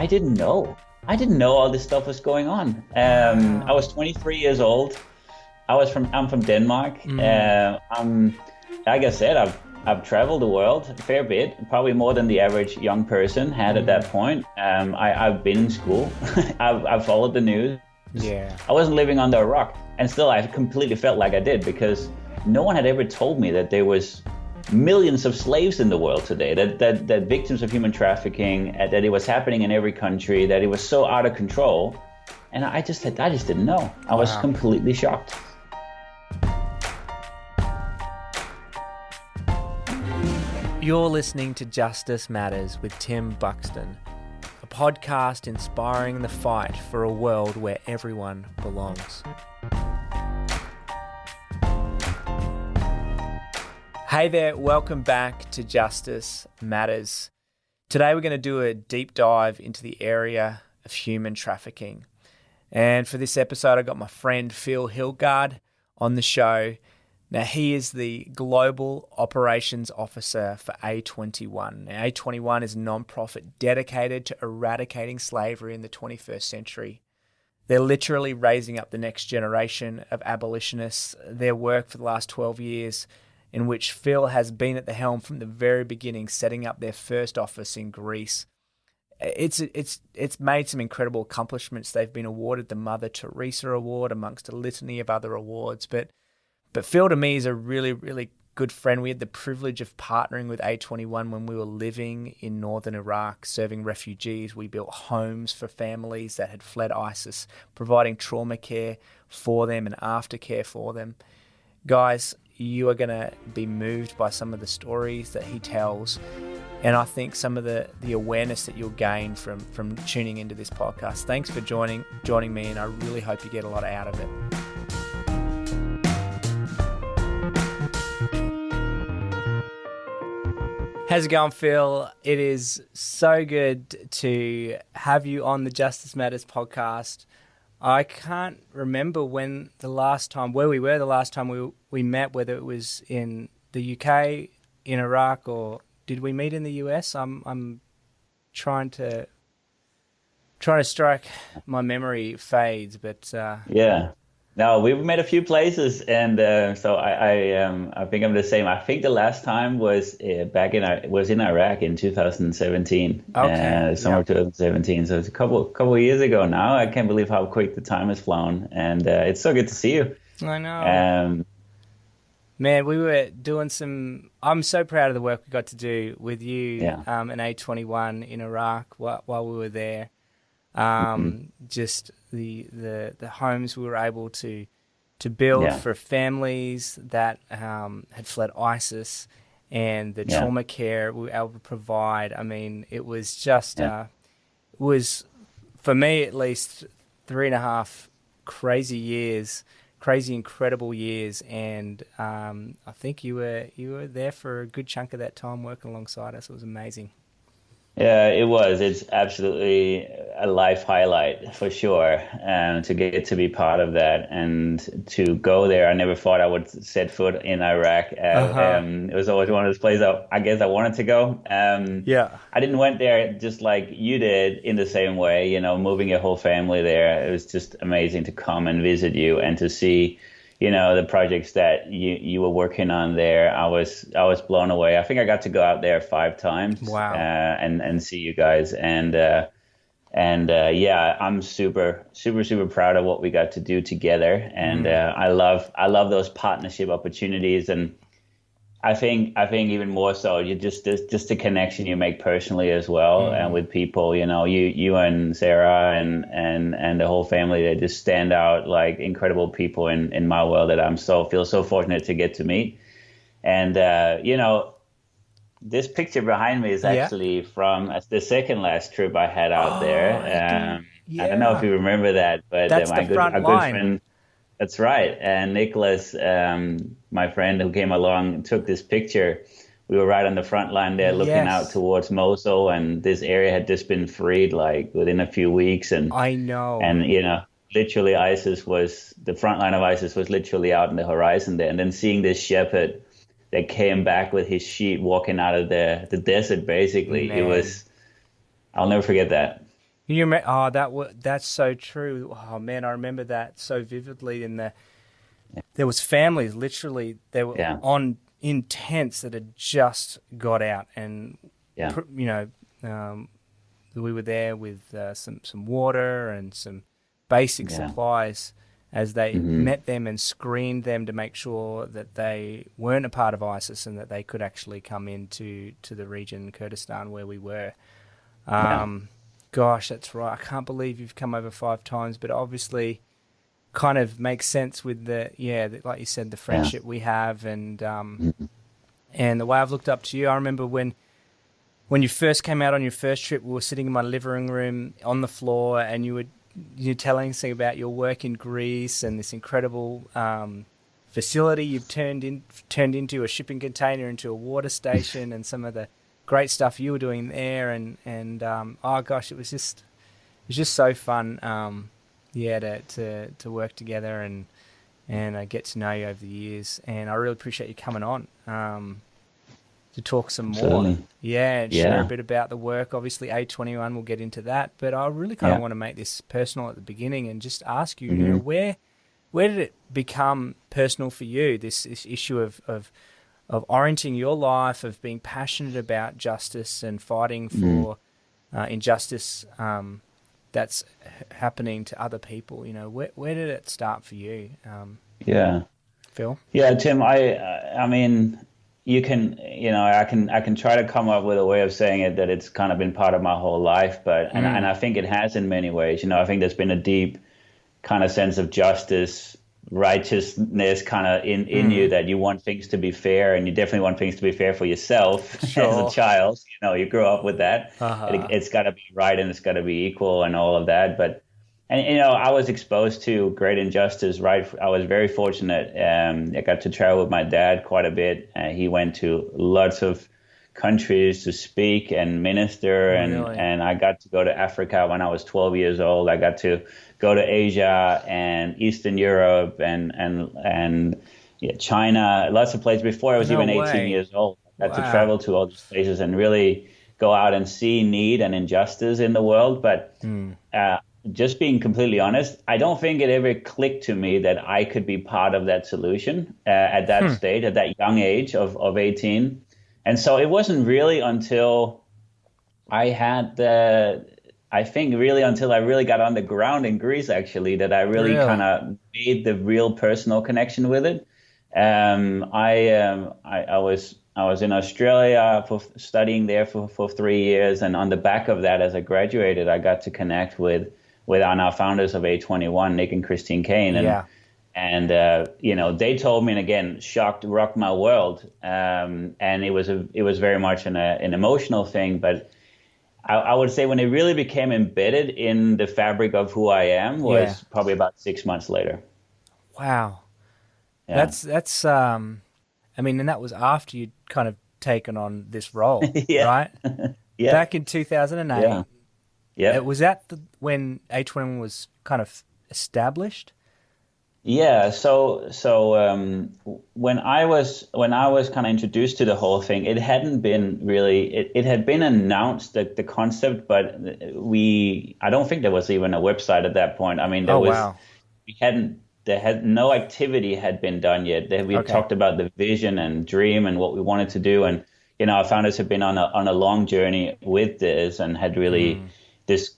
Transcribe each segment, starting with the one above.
I didn't know. I didn't know all this stuff was going on. I was 23 years old. I'm from Denmark. Like I said, I've traveled the world a fair bit, probably more than the average young person had at that point. I've been in school. I've followed the news. Yeah. I wasn't living under a rock, and still I completely felt like I did, because no one had ever told me that there was millions of slaves in the world today, that victims of human trafficking, that it was happening in every country, that it was so out of control. And I just didn't know. I was completely shocked. You're listening to Justice Matters with Tim Buxton, a podcast inspiring the fight for a world where everyone belongs. Hey there, welcome back to Justice Matters. Today we're going to do a deep dive into the area of human trafficking. And for this episode, I got my friend Phil Hyldgaard on the show. Now, he is the Global Operations Officer for A21. Now, A21 is a non-profit dedicated to eradicating slavery in the 21st century. They're literally raising up the next generation of abolitionists. Their work for the last 12 years, in which Phil has been at the helm from the very beginning, setting up their first office in Greece. It's made some incredible accomplishments. They've been awarded the Mother Teresa Award amongst a litany of other awards. But Phil, to me, is a really, really good friend. We had the privilege of partnering with A21 when we were living in northern Iraq, serving refugees. We built homes for families that had fled ISIS, providing trauma care for them and aftercare for them. Guys, you are going to be moved by some of the stories that he tells. And I think some of the awareness that you'll gain from tuning into this podcast. Thanks for joining me, and I really hope you get a lot out of it. How's it going, Phil? It is so good to have you on the Justice Matters podcast. I can't remember where we were the last time we met, whether it was in the UK, in Iraq, or did we meet in the US? I'm trying to strike my memory fades, but Yeah. No, we've met a few places, and so I think I'm the same. I think the last time was in Iraq in 2017. Okay. Summer 2017. So it's a couple of years ago now. I can't believe how quick the time has flown, and it's so good to see you. I know. Man, we were doing I'm so proud of the work we got to do with you and A21 in Iraq while we were there. Just the homes we were able to build for families that had fled ISIS, and the trauma care we were able to provide. I mean, it was just it was, for me at least, 3.5 crazy incredible years, and I think you were there for a good chunk of that time working alongside us. It was amazing. Yeah, it was. It's absolutely a life highlight for sure. To get to be part of that and to go there. I never thought I would set foot in Iraq. It was always one of those places I guess I wanted to go. I didn't went there just like you did in the same way, moving your whole family there. It was just amazing to come and visit you and to see, the projects that you were working on there. I was blown away. I think I got to go out there 5 times. Wow. And see you guys. And I'm super, super, super proud of what we got to do together. And I love those partnership opportunities. And I think even more so, you just the connection you make personally as well, and with people. You and Sarah and the whole family, they just stand out like incredible people in my world that feel so fortunate to get to meet. And this picture behind me is actually from the second last trip I had out there. I don't know if you remember that, but that's our good friend. That's right. And Nicholas, my friend who came along, took this picture. We were right on the front line there looking out towards Mosul, and this area had just been freed like within a few weeks. And I know. And, literally the front line of ISIS was literally out on the horizon there. And then seeing this shepherd that came back with his sheep walking out of the desert, basically, I'll never forget that. That's so true. Oh man, I remember that so vividly. There was families literally, they were Yeah. on in tents that had just got out, and Yeah. you know, we were there with some water and some basic Yeah. supplies as they Hmm. met them and screened them to make sure that they weren't a part of ISIS and that they could actually come into the region, Kurdistan, where we were. Yeah. Gosh, that's right. I can't believe you've come over 5 times, but obviously kind of makes sense with like you said, the Yeah. friendship we have, Mhm. and the way I've looked up to you. I remember when you first came out on your first trip, we were sitting in my living room on the floor, and you're telling us about your work in Greece and this incredible facility you've turned into a shipping container into a water station, and some of the great stuff you were doing there, and oh gosh, it was just so fun, to work together and I get to know you over the years, and I really appreciate you coming on to talk some more. Absolutely. Yeah, and share a Yeah. bit about the work. Obviously, A21, we'll get into that, but I really kind of Yeah. want to make this personal at the beginning and just ask you, Hmm. where did it become personal for you? This issue of orienting your life, of being passionate about justice and fighting Hmm. for injustice that's happening to other people. Where did it start for you, Yeah. Phil? Yeah, Tim, I mean, I can try to come up with a way of saying it that it's kind of been part of my whole life, but and Mm, I think it has in many ways. I think there's been a deep kind of sense of justice, righteousness kind of in you, mm, that you want things to be fair, and you definitely want things to be fair for yourself as a sure. child. You grow up with that. Uh-huh. It's got to be right and it's got to be equal and all of that. But and I was exposed to great injustice. Right, I was very fortunate. I got to travel with my dad quite a bit. He went to lots of countries to speak and minister, Really? and I got to go to Africa when I was 12 years old. I got to go to Asia and Eastern Europe and yeah, China, lots of places before I was No even 18 way. years old. I got to Wow. travel to all these places and really go out and see need and injustice in the world. But Mm. uh, just being completely honest, I don't think it ever clicked to me that I could be part of that solution at that Hmm. stage, at that young age of 18. And so it wasn't really until I had the, I think really until I really got on the ground in Greece, actually, that I really kind Really? of made the real personal connection with it. I was in Australia for studying there for 3 years, and on the back of that, as I graduated, I got to connect with our now founders of A21, Nick and Christine Kane, Yeah. and they told me, and again, rocked my world, and it was very much an emotional thing, but I would say when it really became embedded in the fabric of who I am Yeah. was probably about 6 months later. Wow. Yeah. That's I mean, and that was after you'd kind of taken on this role, Yeah. right? Yeah. Back in Yeah. 2008, it Yeah. was at when A21 was kind of established. Yeah. So when I was kind of introduced to the whole thing, it hadn't been really it had been announced, the concept, but I don't think there was even a website at that point. I mean, Oh, wow. we hadn't there had no activity had been done yet. We had Okay. talked about the vision and dream and what we wanted to do, and our founders had been on a long journey with this and had really Mm, this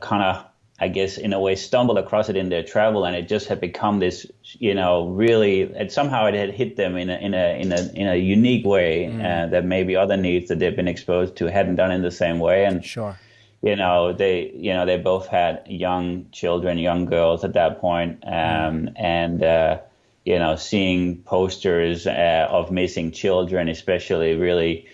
kind of, I guess, in a way stumbled across it in their travel, and it just had become this really, and somehow it had hit them in a unique way mm, that maybe other needs that they've been exposed to hadn't done in the same way. And sure. they both had young children, young girls at that point, Mm, and seeing posters of missing children, especially, really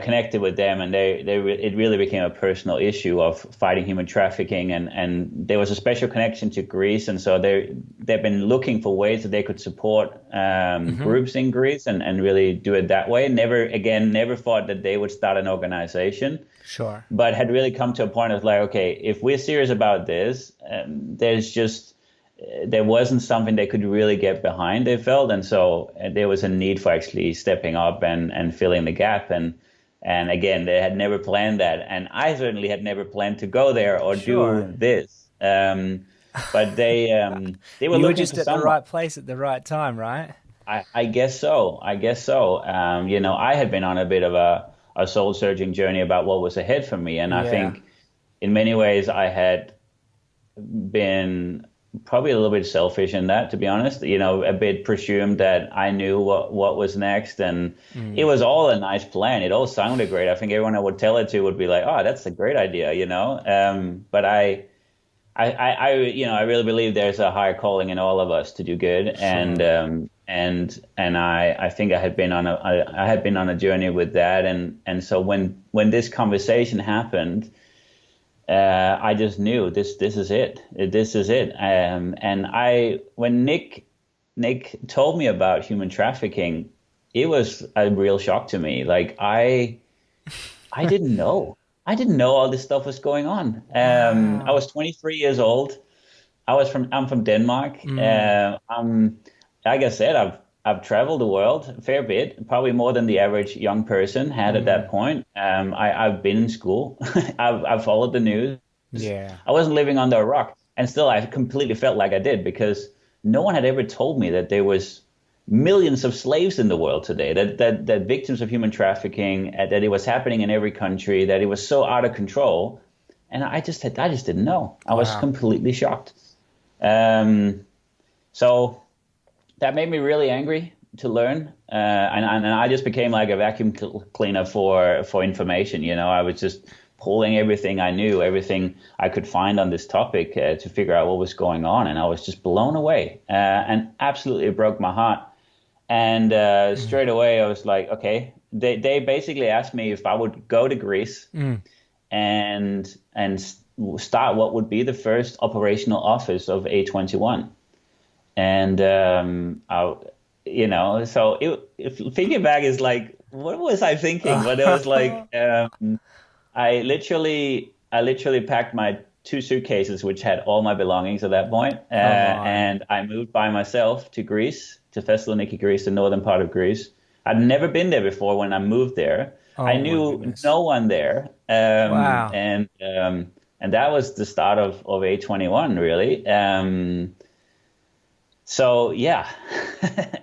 connected with them, and it really became a personal issue of fighting human trafficking, and there was a special connection to Greece, and so they've been looking for ways that they could support hmm. groups in Greece and really do it that way. Never thought that they would start an organization, Sure. but had really come to a point of like, okay, if we're serious about this, there wasn't something they could really get behind, they felt, and so there was a need for actually stepping up and filling the gap. And And again, they had never planned that, and I certainly had never planned to go there or Sure. do this. But they were You were looking just for at the someone. right place at the right time, right? I guess so. I guess so. I had been on a bit of a soul searching journey about what was ahead for me, and I Yeah. think in many ways I had been probably a little bit selfish in that, to be honest. A bit presumed that I knew what was next, and it Mm. was all a nice plan. It all sounded great. I think everyone I would tell it to would be like, "Oh, that's a great idea," But I really believe there's a higher calling in all of us to do good, and Sure. I think I had been on a journey with that, and so when this conversation happened. I just knew this is it. This is it. And when Nick told me about human trafficking, it was a real shock to me. Like I didn't know. I didn't know all this stuff was going on. I Wow. was 23 years old. I'm from Denmark. Mm. Like I said, I've traveled the world a fair bit, probably more than the average young person had at that Mm. point. I've been in school. I've followed the news. Yeah. I wasn't living under a rock, and still I completely felt like I did because no one had ever told me that there was millions of slaves in the world today, that victims of human trafficking, that it was happening in every country, that it was so out of control, and I just didn't know. I was Wow. completely shocked. Um, so that made me really angry to learn, and I just became like a vacuum cleaner for information. I was just pulling everything I knew, everything I could find on this topic to figure out what was going on, and I was just blown away, and absolutely it broke my heart. And Mm. straight away I was like, okay. They basically asked me if I would go to Greece Mm. and start what would be the first operational office of A21. And so thinking back is like, what was I thinking? But it was like, I literally packed my two suitcases, which had all my belongings at that point, Come on. and I moved by myself to Greece, to Thessaloniki, Greece, the northern part of Greece. I'd never been there before when I moved there. I Oh my knew goodness. no one there, Wow. and that was the start of A21, really. So yeah,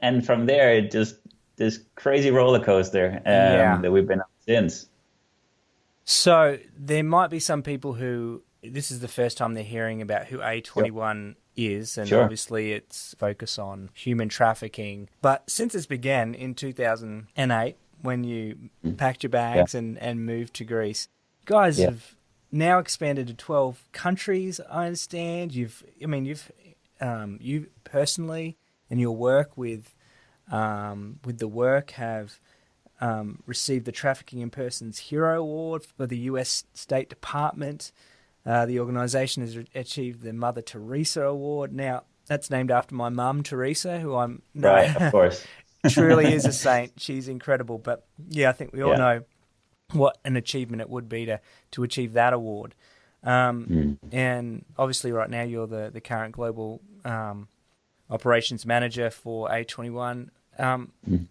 and from there, it just this crazy roller coaster Yeah. that we've been on since. So there might be some people who this is the first time they're hearing about who Sure, A21 is, and sure. obviously it's focus on human trafficking. But since it began in 2008, when you Mm. packed your Yeah, bags and moved to Greece, you guys yeah, have now expanded to 12 countries. I understand you personally and your work with the work have received the Trafficking in Persons Hero Award for the U.S. State Department. The organisation has achieved the Mother Teresa Award. Now, that's named after my mum, Teresa, who I'm right, of no, course. truly is a saint. She's incredible. But yeah, I think we all Yeah. know what an achievement it would be to achieve that award. Mm. And obviously, right now, you're the current global operations manager for A21. Mm.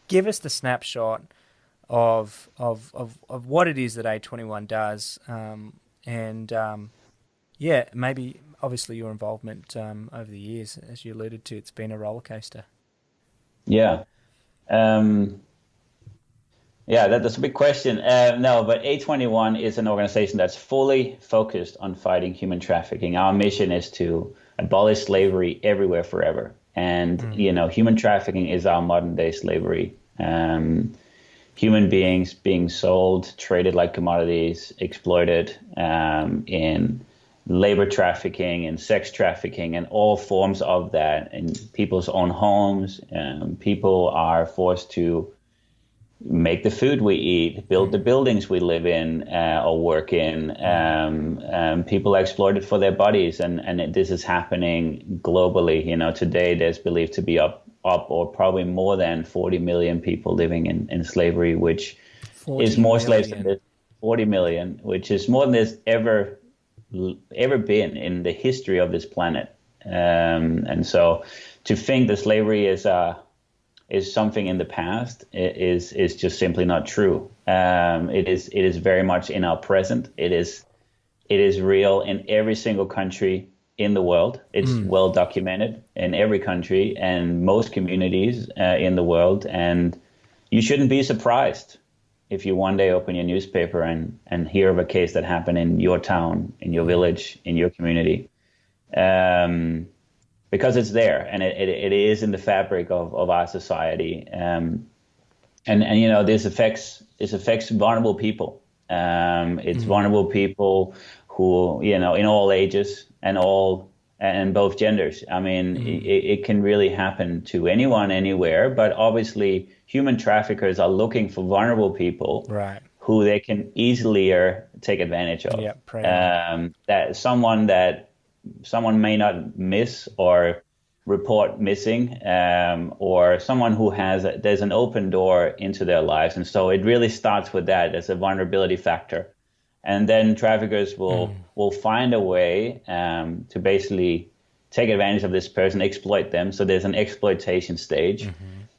Give us the snapshot of what it is that A21 does, yeah, maybe obviously your involvement over the years, as you alluded to, it's been a roller coaster. Yeah. Um, yeah, that's a big question. No, but A21 is an organization that's fully focused on fighting human trafficking. Our mission is to abolish slavery everywhere forever. And, Mm. human trafficking is our modern day slavery. Human beings being sold, traded like commodities, exploited in labor trafficking and sex trafficking and all forms of that in people's own homes. People are forced to make the food we eat, build the Mm. buildings we live in or work in. Mm. People are exploited for their bodies, and this is happening globally. Today there's believed to be up or probably more than 40 million people living in slavery, which is 40 more slaves than million. there's 40 million, which is more than there's ever been in the history of this planet. And so to think that slavery is something in the past is just simply not true. It is very much in our present. It is real in every single country in the world. It's well documented in every country and most communities in the world. And you shouldn't be surprised if you one day open your newspaper and hear of a case that happened in your town, in your village, in your community. Because it's there, and it is in the fabric of our society. And this affects vulnerable people. It's vulnerable people who, in all ages and both genders. I mean, it can really happen to anyone, anywhere. But obviously, human traffickers are looking for vulnerable people, right, who they can easily take advantage of. Yeah, that someone may not miss or report missing, or someone who there's an open door into their lives. And so it really starts with that as a vulnerability factor. And then traffickers will find a way to basically take advantage of this person, exploit them. So there's an exploitation stage.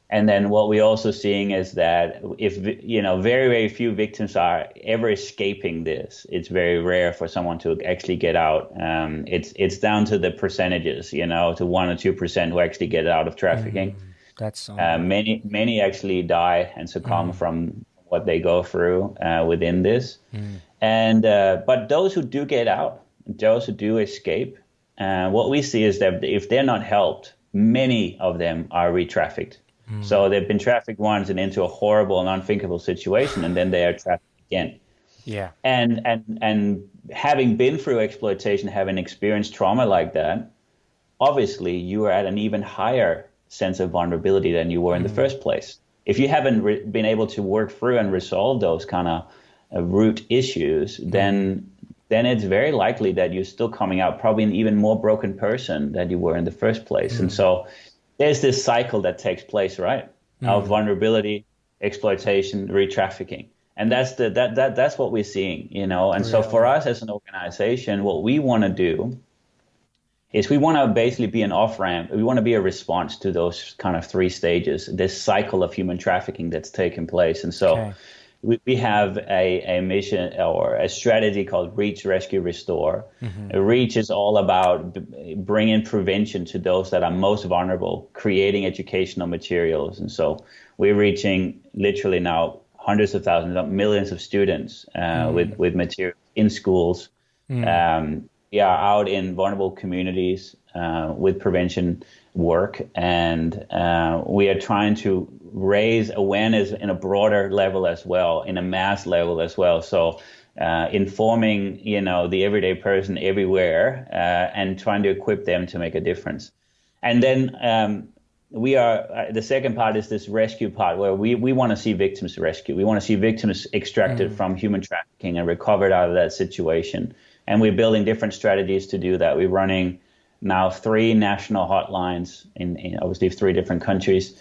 And then what we're also seeing is that if, very, very few victims are ever escaping this. It's very rare for someone to actually get out. It's down to the percentages, to 1 or 2% who actually get out of trafficking. That's many actually die and succumb from what they go through within this. And but those who do get out, those who do escape, what we see is that if they're not helped, many of them are re-trafficked. So they've been trafficked once and into a horrible and unthinkable situation, and then they are trafficked again. Yeah. And having been through exploitation, having experienced trauma like that, obviously you are at an even higher sense of vulnerability than you were in the first place. If you haven't been able to work through and resolve those kind of root issues, then it's very likely that you're still coming out probably an even more broken person than you were in the first place. And so there's this cycle that takes place, right? Of vulnerability, exploitation, re-trafficking. And that's what we're seeing, And so for us as an organization, what we want to do is we want to basically be an off-ramp. We want to be a response to those kind of 3 stages, this cycle of human trafficking that's taken place. And so we have a mission or a strategy called Reach, Rescue, Restore. Reach is all about bringing prevention to those that are most vulnerable, creating educational materials. And so we're reaching literally now hundreds of thousands, millions of students with materials in schools. We are out in vulnerable communities with prevention work, and we are trying to raise awareness in a broader level as well, in a mass level as well. So informing, the everyday person everywhere and trying to equip them to make a difference. And then we are the second part is this rescue part where we want to see victims rescued. We want to see victims extracted from human trafficking and recovered out of that situation. And we're building different strategies to do that. We're running now 3 national hotlines in obviously 3 different countries.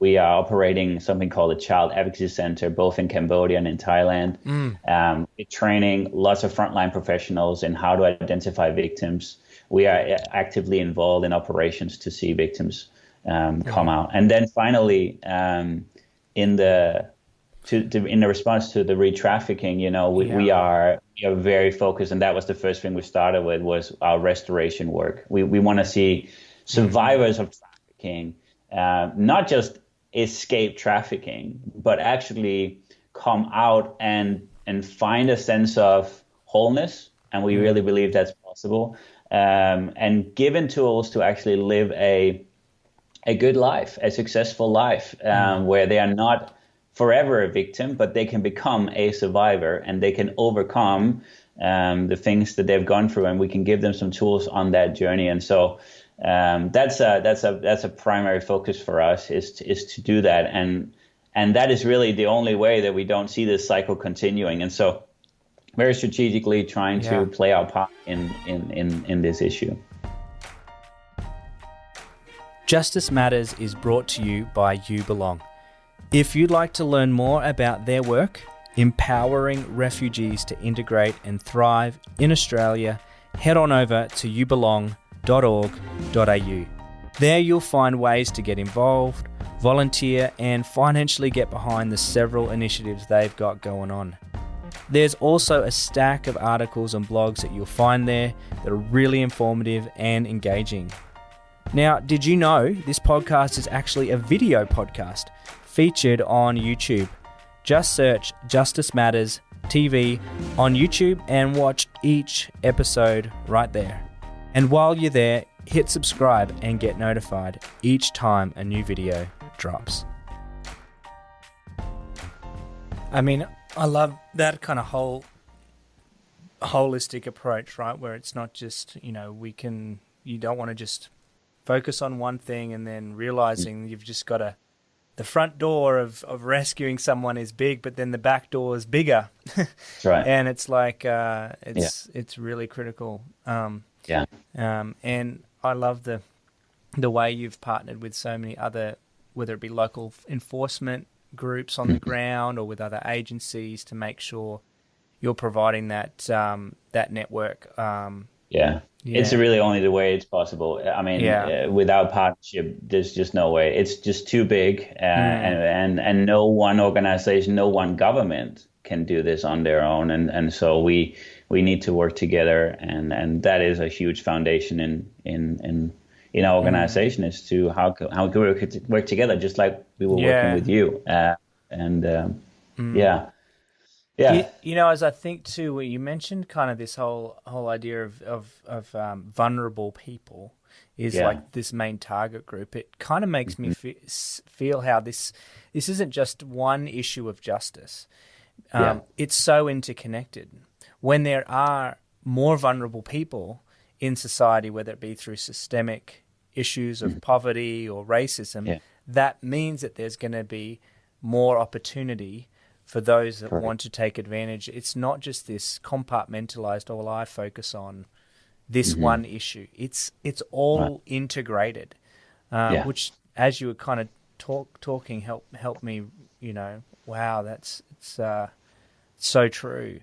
We are operating something called a Child Advocacy Center, both in Cambodia and in Thailand. We're training lots of frontline professionals in how to identify victims. We are actively involved in operations to see victims come out. And then finally, in the response to the re-trafficking, we are very focused, and that was the first thing we started with, was our restoration work. We want to see survivors of trafficking not just escape trafficking, but actually come out and find a sense of wholeness. And we really believe that's possible. And given tools to actually live a good life, a successful life, where they are not forever a victim, but they can become a survivor and they can overcome the things that they've gone through, and we can give them some tools on that journey. And so that's a primary focus for us is to do that, and that is really the only way that we don't see this cycle continuing. And so very strategically trying to play our part in this issue. Justice Matters is brought to you by You Belong. If you'd like to learn more about their work, empowering refugees to integrate and thrive in Australia, head on over to youbelong.org.au. There you'll find ways to get involved, volunteer, and financially get behind the several initiatives they've got going on. There's also a stack of articles and blogs that you'll find there that are really informative and engaging. Now, did you know this podcast is actually a video podcast featured on YouTube? Just search Justice Matters TV on YouTube and watch each episode right there. And while you're there, hit subscribe and get notified each time a new video drops. I mean, I love that kind of whole holistic approach, right? Where it's not just, you don't want to just focus on one thing and then realizing you've just got the front door of rescuing someone is big, but then the back door is bigger. That's right. And it's like, it's really critical. And I love the way you've partnered with so many other, whether it be local enforcement groups on the ground or with other agencies, to make sure you're providing that network. It's really only the way it's possible. I mean, without partnership, there's just no way. It's just too big, and no one organization, no one government can do this on their own. And so we need to work together, and that is a huge foundation in our organization, is to how we could work together, just like we were working with you. As I think too, you mentioned kind of this whole idea of vulnerable people is like this main target group. It kind of makes me feel how this isn't just one issue of justice. It's so interconnected. When there are more vulnerable people in society, whether it be through systemic issues of poverty or racism, that means that there's going to be more opportunity for those that want to take advantage. It's not just this compartmentalized, I focus on this one issue. It's all integrated, which, as you were kind of talking, helped me, wow, it's so true.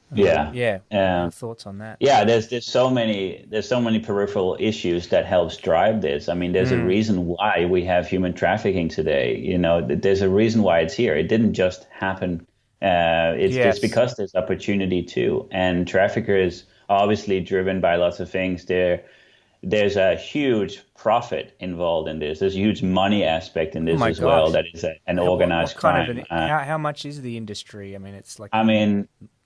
Thoughts on that? There's so many peripheral issues that helps drive this. I mean, there's a reason why we have human trafficking today. There's a reason why it's here. It didn't just happen. It's just because there's opportunity too. And traffickers are obviously driven by lots of things. There's a huge profit involved in this. There's a huge money aspect in this as well. That is an organized crime. How much is the industry? I mean, it's like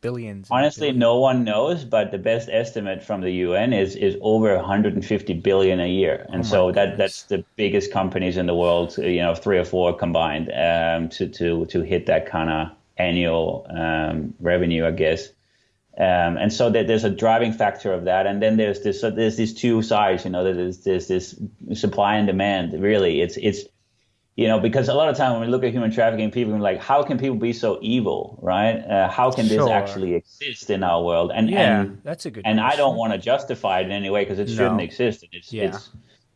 billions. Honestly, no one knows, but the best estimate from the UN is over 150 billion a year. And that's the biggest companies in the world, 3 or 4 combined, to hit that kind of annual revenue, I guess. And so there's a driving factor of that. And then there's these two sides, there's this supply and demand. Really, it's because a lot of time when we look at human trafficking, people are like, how can people be so evil, right? How can this actually exist in our world? And that's a good question. I don't want to justify it in any way, because it shouldn't exist.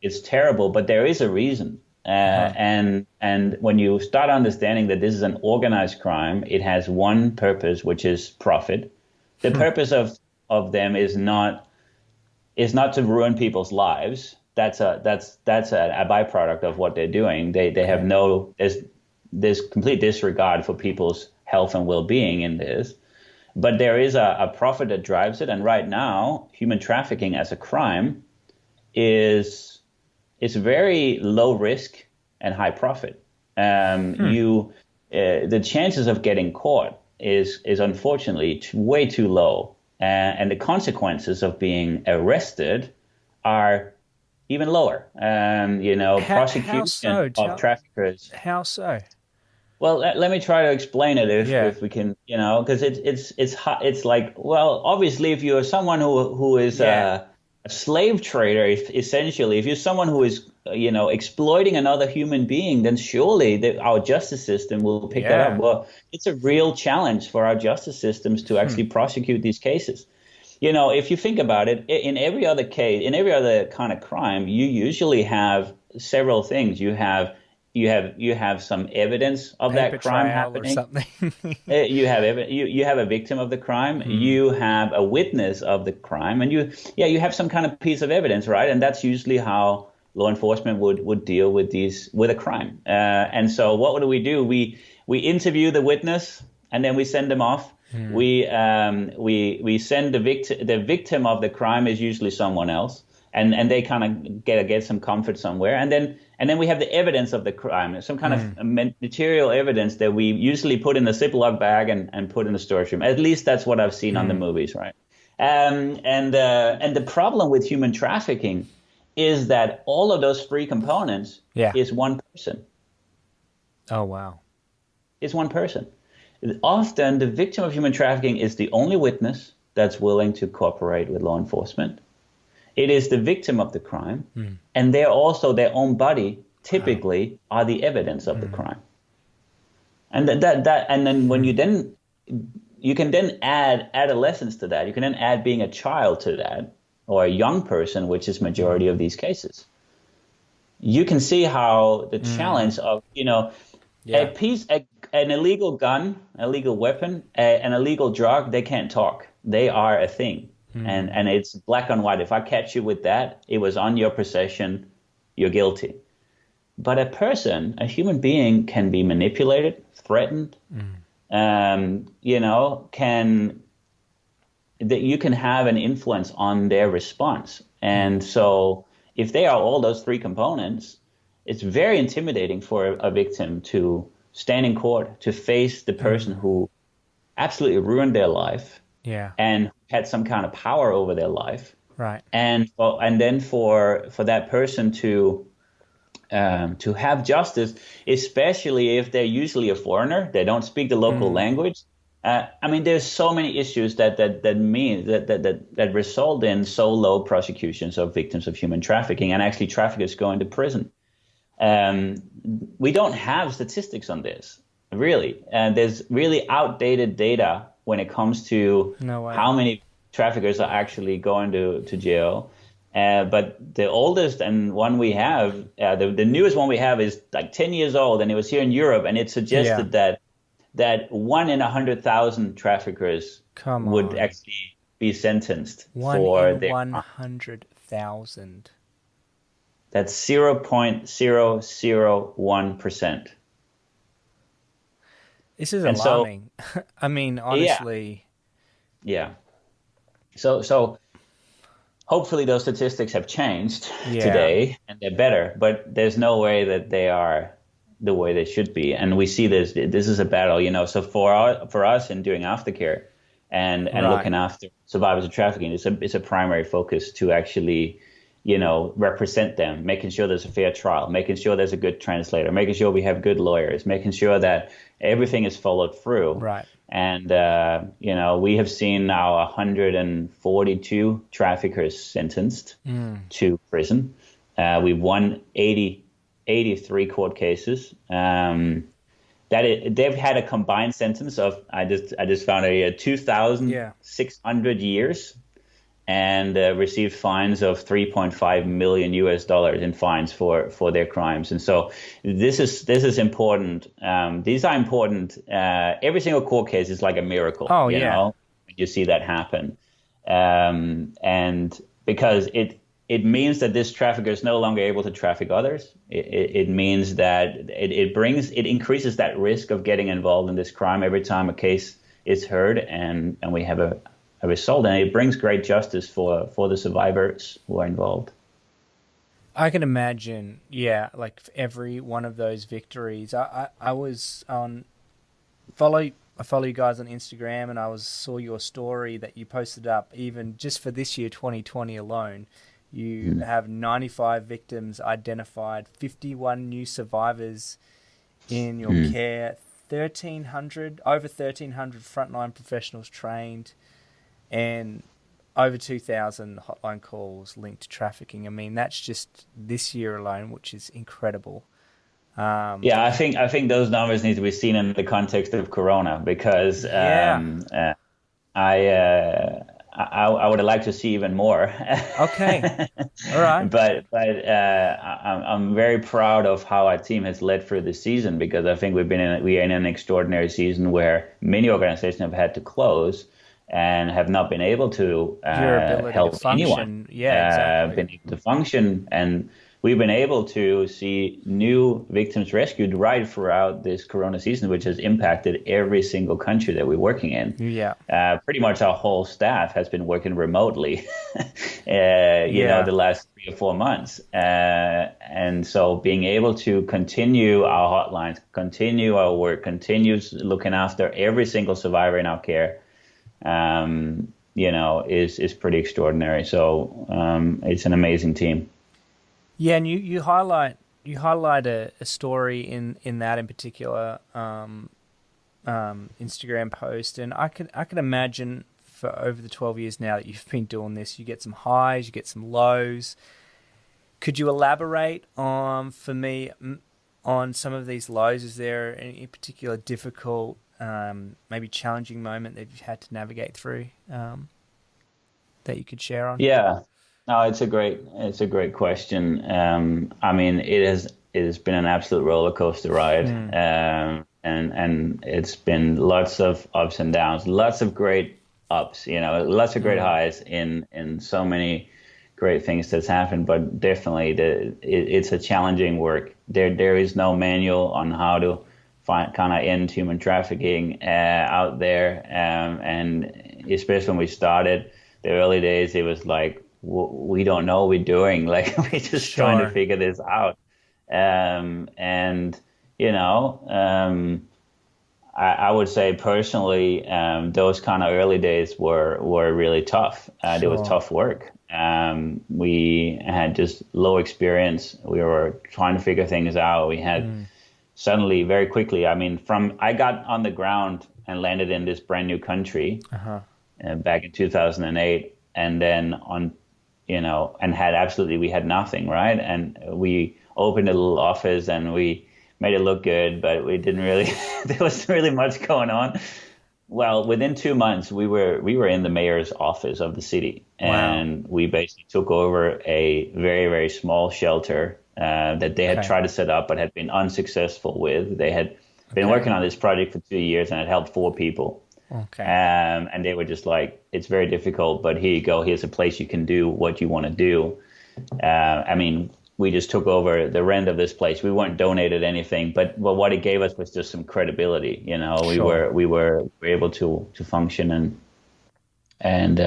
It's terrible, but there is a reason. And when you start understanding that this is an organized crime, it has one purpose, which is profit. The purpose of them is not to ruin people's lives. That's a byproduct of what they're doing. They have there's complete disregard for people's health and well-being in this. But there is a profit that drives it. And right now, human trafficking as a crime is very low risk and high profit. The chances of getting caught is unfortunately way too low. And the consequences of being arrested are even lower. Prosecution of traffickers. How so? Well, let me try to explain it if we can, because it's like, well, obviously, if you're someone who is a slave trader, essentially, if you're someone who is, exploiting another human being, then surely our justice system will pick that up. Well, it's a real challenge for our justice systems to actually prosecute these cases. If you think about it, in every other case, in every other kind of crime, you usually have several things. You have some evidence of that crime happening. Or something. you have a victim of the crime. You have a witness of the crime, and you have some kind of piece of evidence, right? And that's usually how law enforcement would deal with a crime. And so what do? We interview the witness and then we send them off. We send the victim of the crime is usually someone else, and they kind of get some comfort somewhere, and then we have the evidence of the crime, some kind of material evidence that we usually put in a Ziploc bag and put in the storage room. At least that's what I've seen on the movies, right? And the problem with human trafficking is that all of those three components is one person. Oh wow! It's one person. Often the victim of human trafficking is the only witness that's willing to cooperate with law enforcement. It is the victim of the crime, and they're also their own body typically are the evidence of the crime. And and then when you can then add adolescence to that. You can then add being a child to that, or a young person, which is majority of these cases. You can see how the challenge of, an illegal gun, illegal weapon, an illegal drug, they can't talk. They are a thing. And it's black and white. If I catch you with that, it was on your possession, you're guilty. But a person, a human being, can be manipulated, threatened, you can have an influence on their response. And so if they are all those three components, it's very intimidating for a victim to stand in court, to face the person who absolutely ruined their life and had some kind of power over their life. Right. And then for that person to have justice, especially if they're usually a foreigner, they don't speak the local language. There's so many issues that result in so low prosecutions of victims of human trafficking and actually traffickers going to prison. We don't have statistics on this, really. There's really outdated data when it comes to how many traffickers are actually going to jail. But the oldest and one we have, the newest one we have is like 10 years old, and it was here in Europe, and it suggested that 1 in 100,000 traffickers would actually be sentenced for their 100,000. That's 0.001%. This is alarming. So, honestly. Yeah. So hopefully those statistics have changed today and they're better, but there's no way that they are the way they should be. And we see this is a battle, So for us in doing aftercare and looking after survivors of trafficking, it's a primary focus to actually, represent them, making sure there's a fair trial, making sure there's a good translator, making sure we have good lawyers, making sure that everything is followed through. Right. And, we have seen now 142 traffickers sentenced to prison. We've won 83 court cases. They've had a combined sentence of, I just found 2,600 years. And received fines of $3.5 million in fines for their crimes. And so this is important. These are important. Every single court case is like a miracle. Oh, you know, when you see that happen. And because it means that this trafficker is no longer able to traffic others. It means that it increases that risk of getting involved in this crime every time a case is heard, and we have a result, and it brings great justice for the survivors who are involved. I can imagine, like every one of those victories. I was on I follow you guys on Instagram, and saw your story that you posted up even just for this year, 2020 alone. You have 95 victims identified, 51 new survivors in your care, over 1,300 frontline professionals trained, and over 2,000 hotline calls linked to trafficking. That's just this year alone, which is incredible. I think those numbers need to be seen in the context of Corona, because I would have liked to see even more. Okay, all right. But I'm very proud of how our team has led through this season, because I think we are in an extraordinary season where many organizations have had to close and have not been able to help anyone. Yeah, exactly. Been able to function, and we've been able to see new victims rescued right throughout this Corona season, which has impacted every single country that we're working in. Yeah. Pretty much our whole staff has been working remotely, the last 3 or 4 months. And so being able to continue our hotlines, continue our work, continue looking after every single survivor in our care, is pretty extraordinary. So it's an amazing team. Yeah, and you highlight a story in that in particular Instagram post, and I can imagine for over the 12 years now that you've been doing this, you get some highs, you get some lows. Could you elaborate for me on some of these lows? Is there any particular difficult, maybe challenging moment that you've had to navigate through that you could share on? Yeah, no, it's a great question. I mean, it has been an absolute roller coaster ride, and it's been lots of ups and downs, lots of great ups, lots of great highs in so many great things that's happened. But definitely, it's a challenging work. There is no manual on how to end human trafficking out there, and especially when we started the early days, it was like, we don't know what we're doing. Like, we're just trying to figure this out. I would say personally, those kind of early days were really tough. It was tough work. We had just low experience. We were trying to figure things out. We had suddenly, very quickly, I got on the ground and landed in this brand new country back in 2008, and then we had nothing, right? And we opened a little office and we made it look good, but we didn't really, there wasn't really much going on. Well, within 2 months, we were in the mayor's office of the city, and we basically took over a very, very small shelter that they had tried to set up but had been unsuccessful with. They had been working on this project for 2 years and had helped 4 people. And they were just like, it's very difficult, but here you go. Here's a place you can do what you want to do. We just took over the rent of this place. We weren't donated anything, but what it gave us was just some credibility. We were able to function, and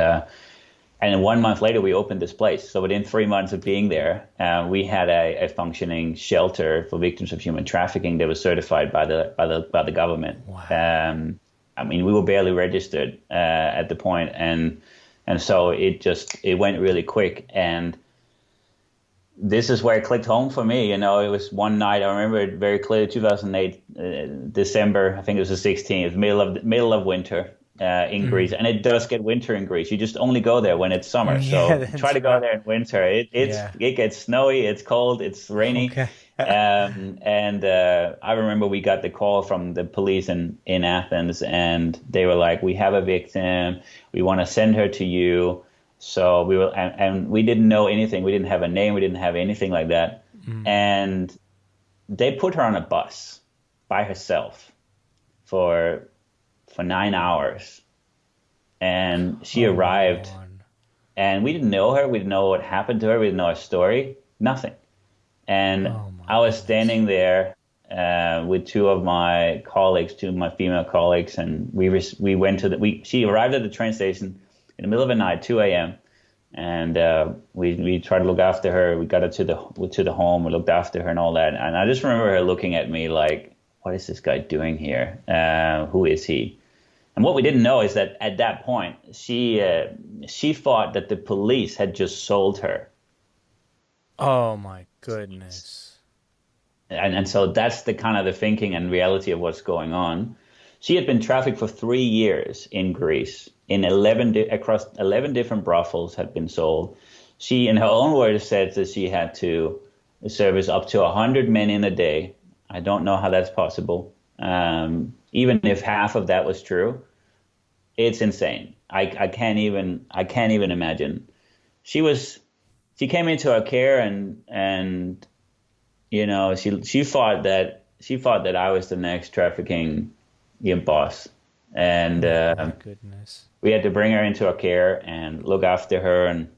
1 month later we opened this place. So within 3 months of being there, we had a functioning shelter for victims of human trafficking that was certified by the government. Wow. We were barely registered at the point, and so it went really quick. And this is where it clicked home for me. It was one night, I remember it very clearly, 2008, December, I think it was the 16th, middle of winter in Greece. And it does get winter in Greece. You just only go there when it's summer. So try to go there in winter. It gets snowy, it's cold, it's rainy. Okay. I remember we got the call from the police in Athens, and they were like, we have a victim, we want to send her to you. So we were, and we didn't know anything. We didn't have a name. We didn't have anything like that. And they put her on a bus by herself for 9 hours. And she arrived, and we didn't know her. We didn't know what happened to her. We didn't know her story. Nothing. And I was standing there with two of my female colleagues, and we went to she arrived at the train station in the middle of the night, 2 a.m., and we tried to look after her. We got her to the home. We looked after her and all that. And I just remember her looking at me like, what is this guy doing here? Who is he? And what we didn't know is that at that point, she thought that the police had just sold her. Oh, my goodness. And so that's the kind of the thinking and reality of what's going on. She had been trafficked for 3 years in Greece. Across 11 different brothels had been sold. She, in her own words, said that she had to service up to 100 men in a day. I don't know how that's possible. Even if half of that was true, it's insane. I can't even imagine. She came into our care, and she thought that I was the next trafficking boss. And my goodness. We had to bring her into our care and look after her. And,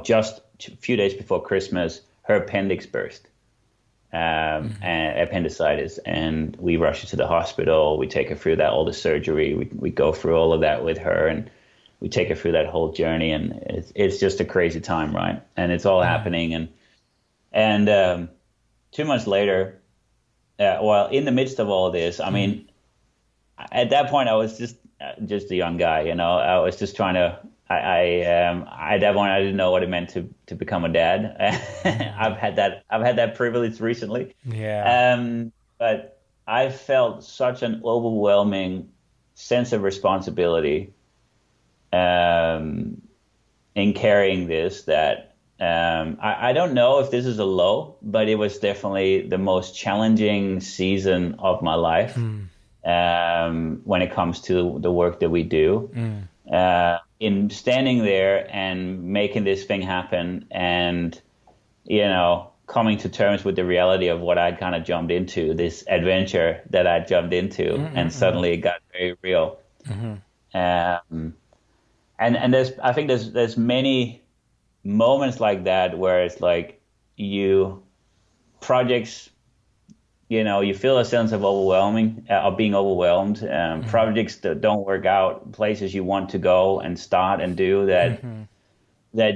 just a few days before Christmas, her appendix burst, and appendicitis, and we rush her to the hospital. We take her through that, all the surgery. We go through all of that with her, and we take her through that whole journey. And it's just a crazy time, right? And it's all happening. And 2 months later, well, in the midst of all this, I mean, at that point, I was just a young guy, you know. I was just trying to. At that point, I didn't know what it meant to become a dad. I've had that privilege recently. Yeah. But I felt such an overwhelming sense of responsibility in carrying this that I don't know if this is a low, but it was definitely the most challenging season of my life when it comes to the work that we do. In standing there and making this thing happen, and, you know, coming to terms with the reality of what I'd kind of jumped into, this adventure that I'd jumped into, and suddenly it got very real. And I think there's many moments like that where it's like projects, you know, you feel a sense of being overwhelmed. Projects that don't work out, places you want to go and start and do that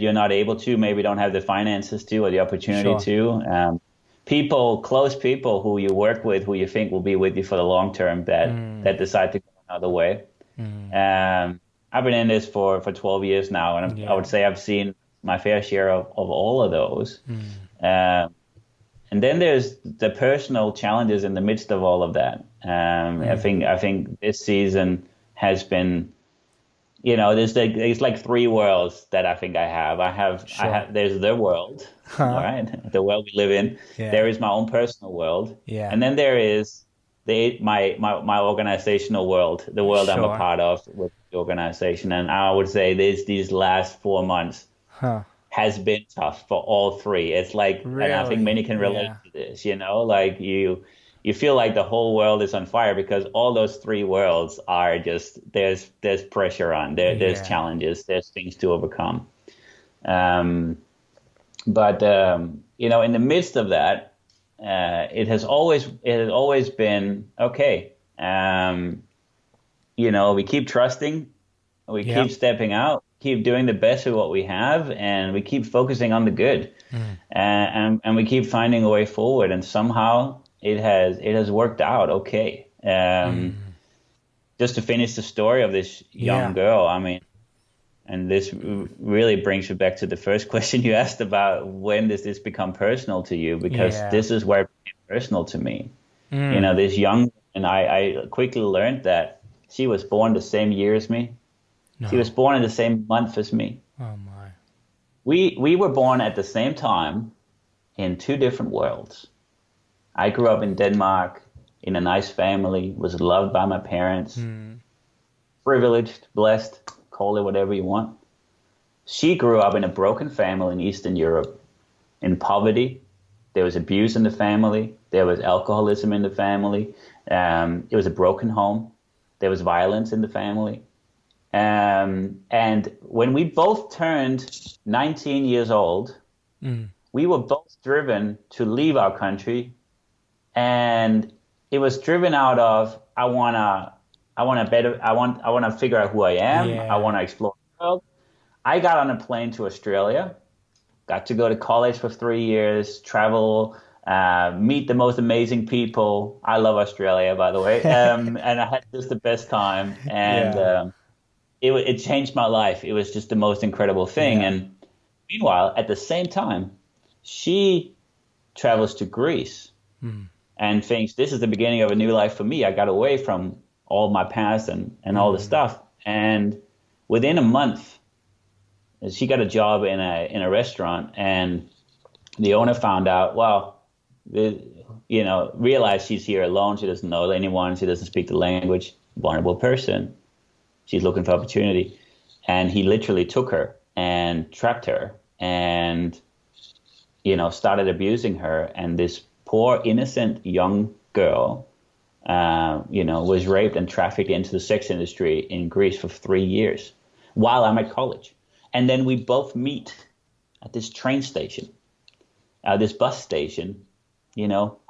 you're not able to, maybe don't have the finances to or the opportunity to. Close people who you work with, who you think will be with you for the long term, that decide to go another way. I've been in this for 12 years now, and I would say I've seen my fair share of all of those. And then there's the personal challenges in the midst of all of that. I think this season has been, you know, there's like three worlds that I think I have. There's the world, all right, the world we live in. Yeah. There is my own personal world, and then there is my organizational world, the world I'm a part of with the organization. And I would say these last 4 months has been tough for all three. It's like, really? And I think many can relate to this, you know, like you feel like the whole world is on fire because all those three worlds are just, there's pressure on, there's challenges, there's things to overcome. But you know, in the midst of that, it has always been okay. You know, we keep trusting, we keep stepping out, keep doing the best with what we have, and we keep focusing on the good, and we keep finding a way forward. And somehow it has worked out okay. Just to finish the story of this young girl, I mean, and this really brings you back to the first question you asked about when does this become personal to you? Because this is where it became personal to me. You know, this young, and I quickly learned that she was born the same year as me. No. She was born in the same month as me. Oh my! We were born at the same time in two different worlds. I grew up in Denmark in a nice family, was loved by my parents, privileged, blessed, call it whatever you want. She grew up in a broken family in Eastern Europe, in poverty. There was abuse in the family. There was alcoholism in the family. It was a broken home. There was violence in the family. And when we both turned 19 years old, we were both driven to leave our country, and it was driven out of I want to figure out who I am. I want to explore the world. I got on a plane to Australia, got to go to college for 3 years, travel, meet the most amazing people. I love Australia, by the way, and I had just the best time, and it changed my life. It was just the most incredible thing. And meanwhile, at the same time, she travels to Greece and thinks this is the beginning of a new life for me. I got away from all my past and all the stuff. And within a month, she got a job in a restaurant, and the owner found out, realized she's here alone. She doesn't know anyone. She doesn't speak the language. Vulnerable person. She's looking for opportunity. And he literally took her and trapped her and, started abusing her. And this poor, innocent young girl, was raped and trafficked into the sex industry in Greece for 3 years while I'm at college. And then we both meet at this train station. this bus station,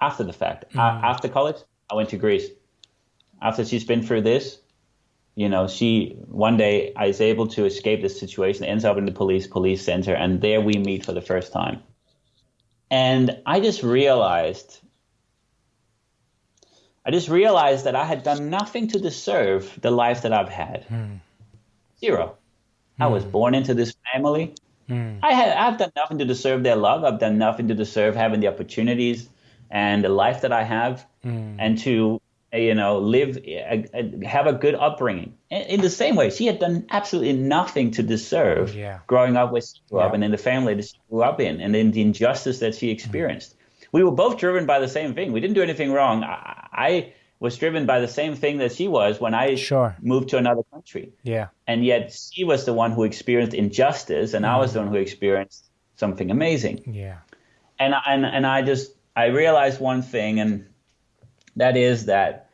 after the fact. After college, I went to Greece. After she's been through this, one day I was able to escape this situation, ends up in the police center, and there we meet for the first time. And I just realized that I had done nothing to deserve the life that I've had. Zero. I was born into this family. I've done nothing to deserve their love. I've done nothing to deserve having the opportunities and the life that I have, and to live, have a good upbringing. In the same way, she had done absolutely nothing to deserve growing up where she grew up, and in the family that she grew up in, and in the injustice that she experienced. We were both driven by the same thing. We didn't do anything wrong. I was driven by the same thing that she was when I moved to another country. Yeah. And yet she was the one who experienced injustice, and I was the one who experienced something amazing. Yeah. And I realized one thing, and that is that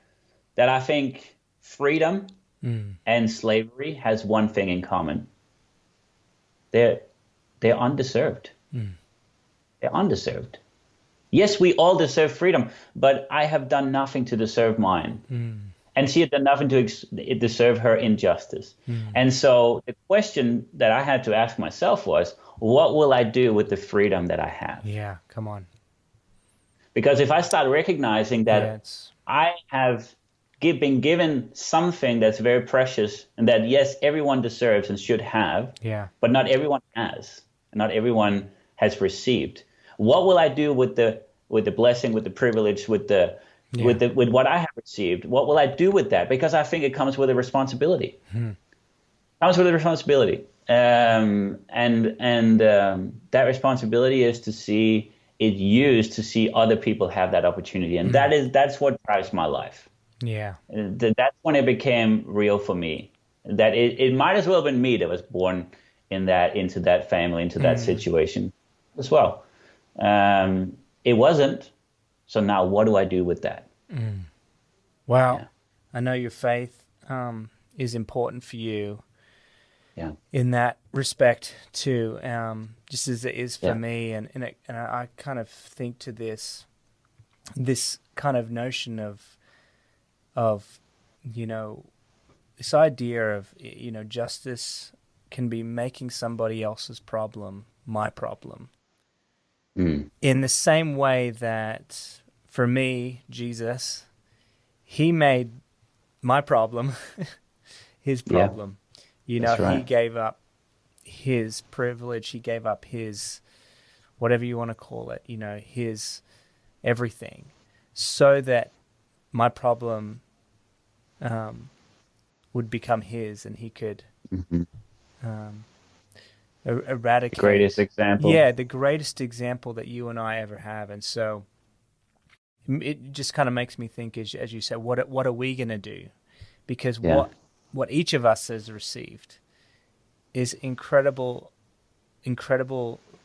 I think freedom and slavery has one thing in common. They're undeserved. They're undeserved. Yes, we all deserve freedom, but I have done nothing to deserve mine. And she had done nothing to deserve her injustice. And so the question that I had to ask myself was, what will I do with the freedom that I have? Yeah, come on. Because if I start recognizing that I have been given something that's very precious, and that, yes, everyone deserves and should have, but not everyone has, and not everyone has received. What will I do with the blessing, with the privilege, with what I have received? What will I do with that? Because I think it comes with a responsibility. Comes with a responsibility, and that responsibility is to see it used to see other people have that opportunity, and that's what drives my life. Yeah, that's when it became real for me. That it might as well have been me that was born into that family, into that situation as well. It wasn't. So now what do I do with that? Wow. Yeah. I know your faith is important for you in that respect too, just as it is for me. And I kind of think to this kind of notion of this idea of, justice can be making somebody else's problem my problem. In the same way that, for me, Jesus, he made my problem his problem. He gave up his privilege. He gave up his, whatever you want to call it, his everything, so that my problem would become his, and he could eradicate. The greatest example. Yeah, the greatest example that you and I ever have. And so it just kind of makes me think, as you said, what are we going to do? Because what each of us has received is incredible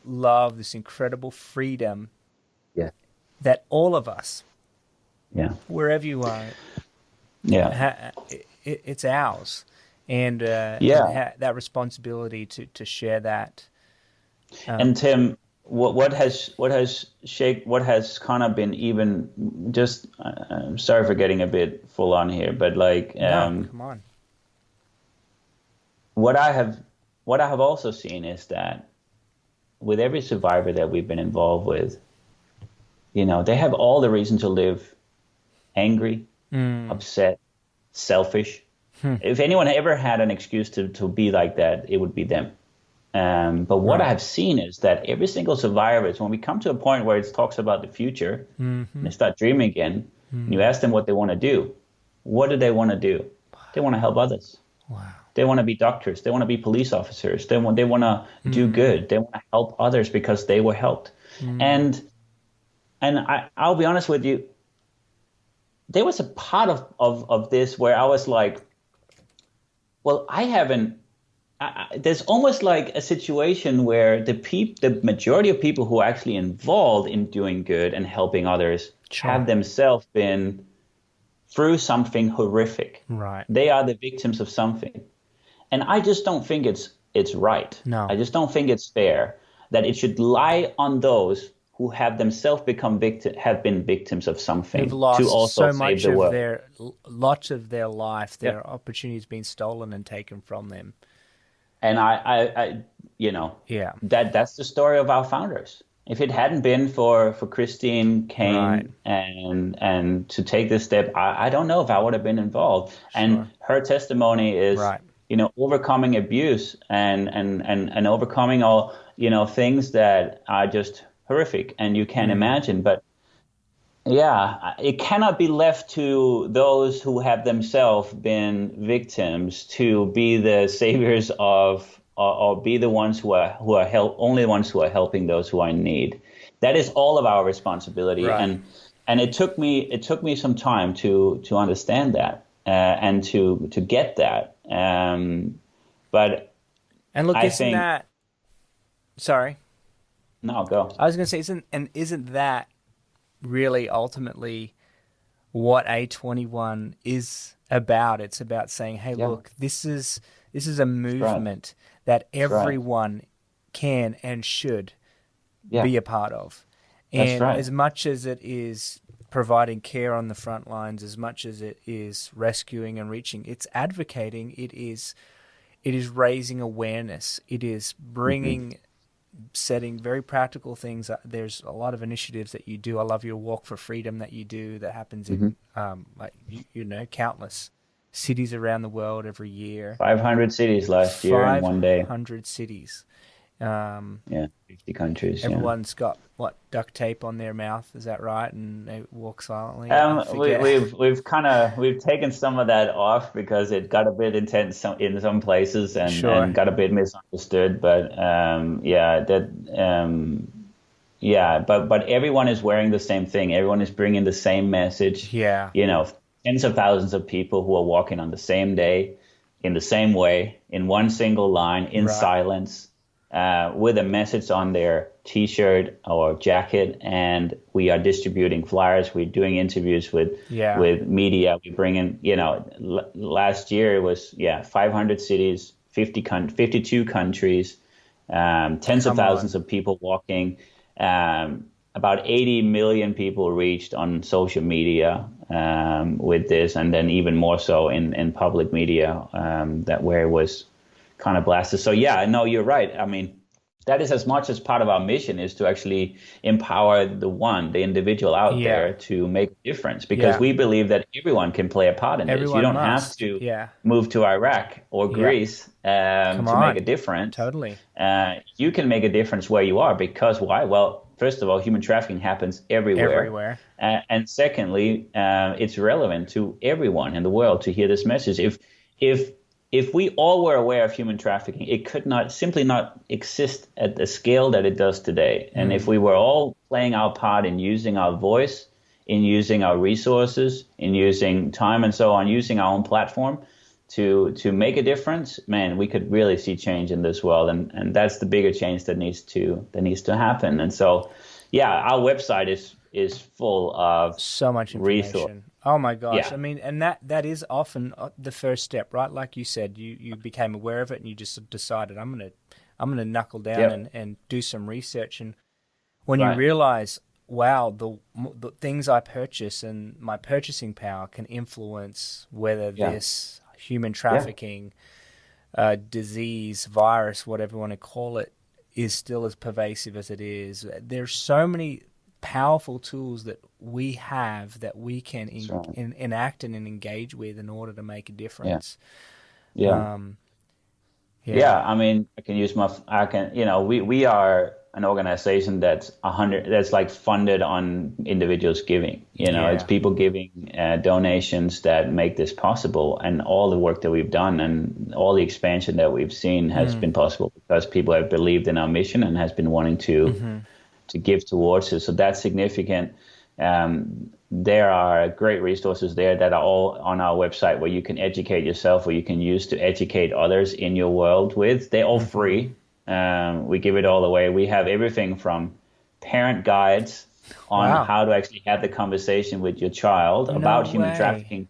love, this incredible freedom that all of us, wherever you are, it's ours. And that responsibility to share that. And Tim, what has kind of been even just I'm sorry for getting a bit full on here, but come on. What I have also seen is that with every survivor that we've been involved with, they have all the reason to live angry, upset, selfish. If anyone ever had an excuse to be like that, it would be them. But what I have seen is that every single survivor, when we come to a point where it talks about the future, and they start dreaming again, and you ask them what they want to do. What do they want to do? They want to help others. Wow. They want to be doctors. They want to be police officers. They want to do good. They want to help others because they were helped. And I'll be honest with you, there was a part of this where I was like, well, there's almost like a situation where the majority of people who are actually involved in doing good and helping others have themselves been through something horrific. Right. They are the victims of something. And I just don't think it's right. No. I just don't think it's fair that it should lie on those who have themselves have been victims of something Who've lost to also so save much the of world. lots of their life, Yeah. their opportunities being stolen and taken from them. And I you know, Yeah. that's the story of our founders. If it hadn't been for Christine Right. Kane and to take this step, I don't know if I would have been involved. Sure. And her testimony is, Right. you know, overcoming abuse and overcoming all, you know, things that are just horrific and you can't imagine. But yeah, it cannot be left to those who have themselves been victims to be the saviors of, or be the ones who are only the ones who are helping those who are in need. That is all of our responsibility, Right. and it took me some time to understand that and to get that. But And look, I isn't think that, sorry, no, go. I was going to say, isn't that really ultimately what A21 is about? It's about saying, hey, Yeah, look, this is a right. movement that That's right. everyone can and should Yeah, be a part of. that's And right. as much as it is providing care on the front lines, as much as it is rescuing and reaching, it's advocating, it is raising awareness, it is Hmm. bringing, setting very practical things. There's a lot of initiatives that you do. I love your Walk for Freedom that you do that happens Hmm. in, like, you know, countless cities around the world every year. 500 cities last year in one day. 500 cities. Um, Yeah, 50 countries. Yeah. Everyone's got what, duct tape on their mouth, is that right? And they walk silently. I We, forget. we've taken some of that off because it got a bit intense in some places Sure. and got a bit misunderstood. But but everyone is wearing the same thing. Everyone is bringing the same message. Yeah. You know, tens of thousands of people who are walking on the same day, in the same way, in one single line, in Right. silence, with a message on their T-shirt or jacket, and we are distributing flyers. We're doing interviews Yeah. with media. We bring in, you know, last year it was 500 cities, 52 countries, tens of Come thousands on. of people walking. About 80 million people reached on social media with this, and then even more so in public media that where it was kind of blasted. So yeah, no, you're right. I mean, that is as much as part of our mission is to actually empower the individual out Yeah. there to make a difference, because Yeah. we believe that everyone can play a part in this. You Everyone don't have must. to Yeah. move to Iraq or Yeah. Greece Come to make a on. difference. Totally. You can make a difference where you are, because why? Well, first of all, human trafficking happens everywhere. Everywhere. And secondly, it's relevant to everyone in the world to hear this message. If if we all were aware of human trafficking, it could simply not exist at the scale that it does today. And if we were all playing our part in using our voice, in using our resources, in using time and so on, using our own platform to make a difference, man, we could really see change in this world. And that's the bigger change that needs to happen. And so, yeah, our website is full of So much resources. information. Oh my gosh. Yeah, I mean, and that is often the first step, right? Like you said, you became aware of it and you just decided I'm gonna knuckle down yep, and do some research. And when you right, realize, wow, the things I purchase and my purchasing power can influence whether yeah, this human yeah, trafficking, disease, virus, whatever you want to call it, is still as pervasive as it is. There's so many powerful tools that we have that we can that's right. enact and engage with in order to make a Yeah, difference. yeah. Um, yeah, Yeah, I mean, I can, you know, we are an organization that's like funded on individuals giving, you know, it's yeah, people giving donations that make this possible. And all the work that we've done and all the expansion that we've seen has been possible because people have believed in our mission and has been wanting to give towards it. So that's significant. There are great resources there that are all on our website where you can educate yourself, where you can use to educate others in your world with. They're all free. We give it all away. We have everything from parent guides on wow, how to actually have the conversation with your child no about human way. trafficking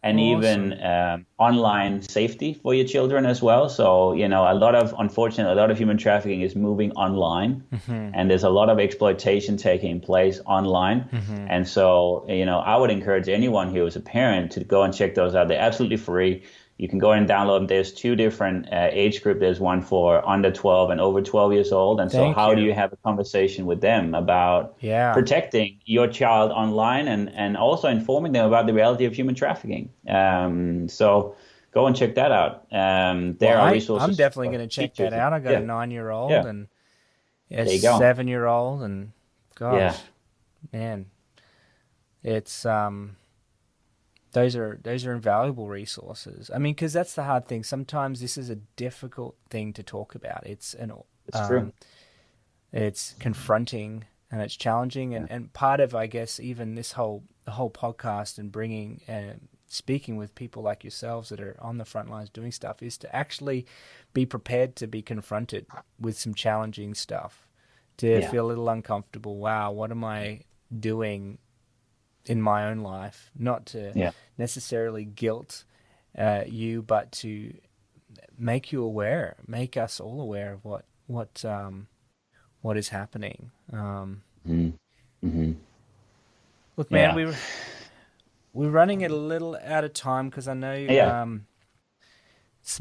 and Awesome. even online safety for your children as well. So, unfortunately, a lot of human trafficking is moving online, Hmm. and there's a lot of exploitation taking place online. Hmm. And so, I would encourage anyone who is a parent to go and check those out. They're absolutely free. You can go and download them. There's two different age group. There's one for under 12 and over 12 years old. And so Thank how do you. you have a conversation with them about Yeah. protecting your child online, and also informing them about the reality of human trafficking? So go and check that out. Well, There are I'm resources definitely for going to check that teachers. out. I got a Yeah, 9-year-old yeah. and a There you go. 7-year-old, and Yeah, gosh, man, it's those are invaluable resources. I mean, because that's the hard thing. Sometimes this is a difficult thing to talk about. it's true. Um, it's confronting and it's challenging, Yeah, and part of, I guess, even the whole podcast and bringing speaking with people like yourselves that are on the front lines doing stuff is to actually be prepared to be confronted with some challenging stuff, to yeah, feel a little uncomfortable. Wow, what am I doing in my own life? Not to yeah, necessarily guilt you, but to make you aware, make us all aware of what is happening. hmm hmm Look, man, yeah, we're running it a little out of time because I know yeah.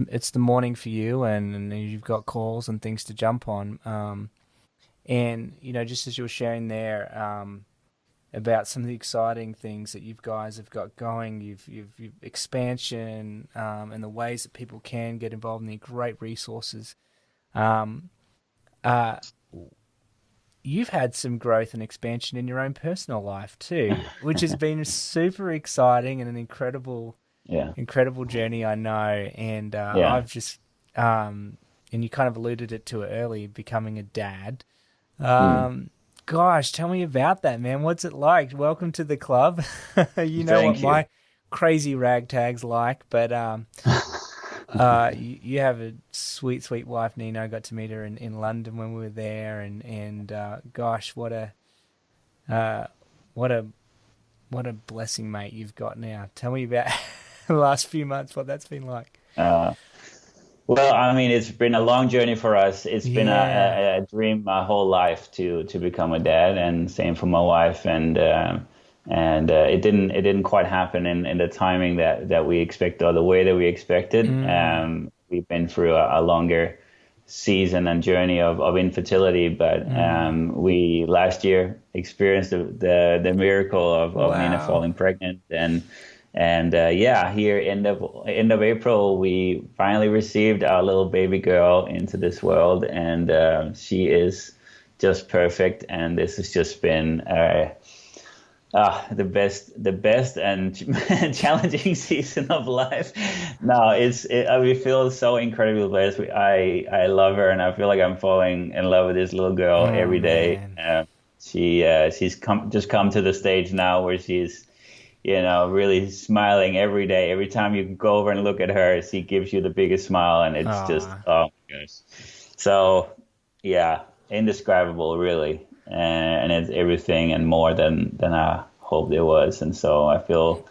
it's the morning for you, and you've got calls and things to jump on. And just as you were sharing there about some of the exciting things that you guys have got going, you've expansion and the ways that people can get involved in the great resources. Um, uh, you've had some growth and expansion in your own personal life too, which has been super exciting and an Yeah, incredible journey, I know. And yeah. I've just, and you kind of alluded it to it early, becoming a dad. Mm. Gosh, tell me about that, man. What's it like? Welcome to the club. You know what Thank you. my crazy ragtag's like, but you have a sweet, sweet wife, Nina. I got to meet her in London when we were there, and gosh, uh, what a what a blessing, mate, you've got now. Tell me about the last few months, what that's been like. Uh, well, I mean, it's been a long journey for us. It's been Yeah. a dream my whole life to become a dad, and same for my wife. And it didn't quite happen in the timing that we expected, or the way that we expected. Mm, We've been through a longer season and journey of infertility, but mm. we last year experienced the miracle of Nina Wow. falling pregnant. And yeah, here end of April, we finally received our little baby girl into this world, and she is just perfect. And this has just been the best and challenging season of life. No, we feel so incredibly blessed. I love her, and I feel like I'm falling in love with this little girl Oh every day. man. She's come to the stage now where she's really smiling every day. Every time you go over and look at her, she gives you the biggest smile, and it's just, Ah. oh my gosh. So, yeah, indescribable, really. And it's everything and more than I hoped it was. And so I feel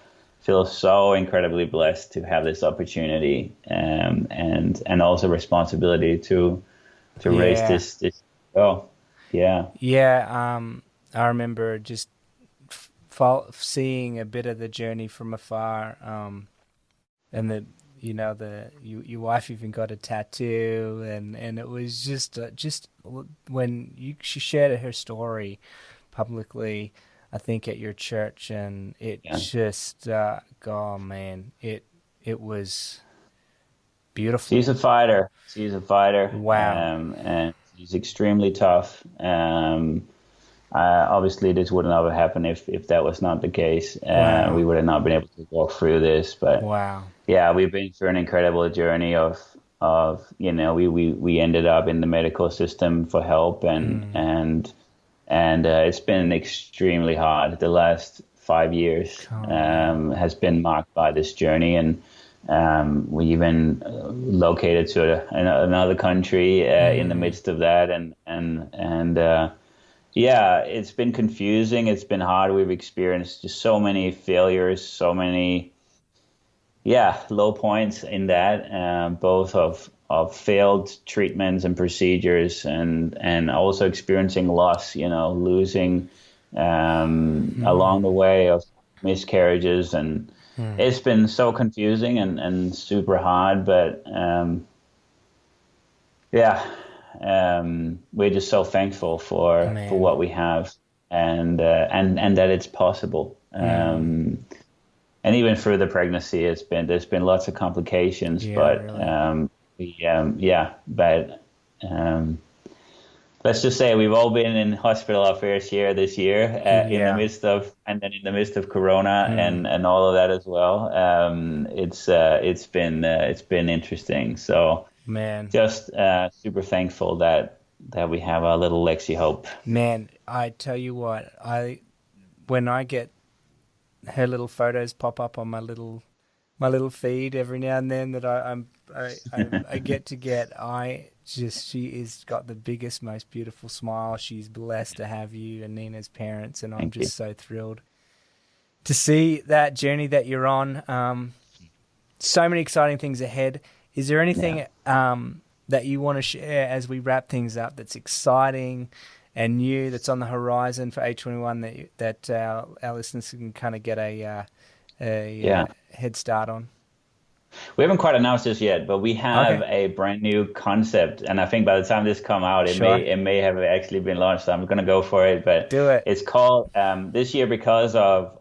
so incredibly blessed to have this opportunity, and also responsibility to raise Yeah. this. Oh, yeah, Yeah. I remember just seeing a bit of the journey from afar. And your wife even got a tattoo, and it was just when she shared her story publicly, I think at your church, and it yeah. just oh man, it was She's beautiful. a fighter. She's a fighter, Wow. and she's extremely tough. Obviously, this would not have happened if that was not the case. We Wow. would have not been able to walk through this. But Wow. yeah, we've been through an incredible journey of we ended up in the medical system for help, and Mm. and and it's been extremely hard. The last 5 years Oh man. has been marked by this journey, and we even located to another country in the Mm. midst of that, and yeah, it's been confusing. It's been hard. We've experienced just so many failures, so many low points in that, both of failed treatments and procedures, and also experiencing loss. Losing along the way of miscarriages, and it's been so confusing and super hard. But we're just so thankful for Man. what we have, and that it's possible. And even through the pregnancy, there's been lots of complications, but really. but let's just say we've all been in hospital our fair share this year, in the midst of Corona and all of that as well. It's been interesting. So Man, just super thankful that we have our little Lexi Hope. Man, I tell you what, when I get her little photos pop up on my little feed every now and then that I get, she is got the biggest, most beautiful smile. She's blessed to have you and Nina's parents, and I'm just so thrilled to see that journey that you're on. So many exciting things ahead. Is there anything that you want to share as we wrap things up that's exciting and new, that's on the horizon for A21 that our listeners can kind of get a head start on? We haven't quite announced this yet, but we have a brand new concept, and I think by the time this come out, it may have actually been launched. So I'm going to go for it, but do it. It's called this year, because of